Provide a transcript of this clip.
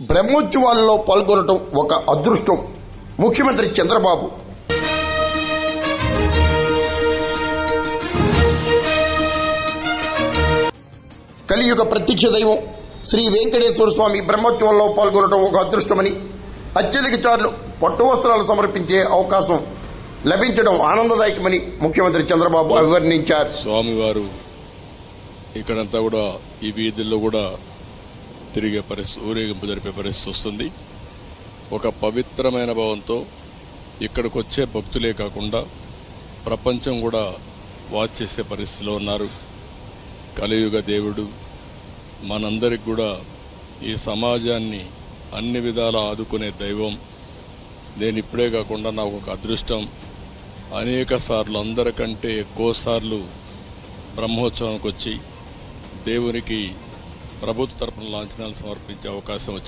బ్రహ్మోత్సవాల్లో పాల్గొనడం ఒక అదృష్టం. ముఖ్యమంత్రి చంద్రబాబు. కలియుగ ప్రత్యక్ష దైవం శ్రీ వెంకటేశ్వర స్వామి బ్రహ్మోత్సవాల్లో పాల్గొనడం ఒక అదృష్టమని, అత్యధిక సార్లు పట్టు వస్త్రాలు సమర్పించే అవకాశం లభించడం ఆనందదాయకమని ముఖ్యమంత్రి చంద్రబాబు అభివర్ణించారు. స్వామివారు ఇక్కడంతా కూడా ఈ వీధుల్లో కూడా తిరిగే పరిస్థితి, ఊరేగింపు జరిపే పరిస్థితి వస్తుంది. ఒక పవిత్రమైన భావంతో ఇక్కడికి వచ్చే భక్తులే కాకుండా ప్రపంచం కూడా వాచ్ చేసే పరిస్థితిలో ఉన్నారు. కలియుగ దేవుడు మనందరికి కూడా ఈ సమాజాన్ని అన్ని విధాలా ఆదుకునే దైవం. నేను ఇప్పుడే కాకుండా నాకు ఒక అదృష్టం, అనేక సార్లు అందరికంటే ఎక్కువ సార్లు బ్రహ్మోత్సవానికి వచ్చి దేవునికి ప్రభుత్వ తరపున లాంఛనాలు సమర్పించే అవకాశం వచ్చింది.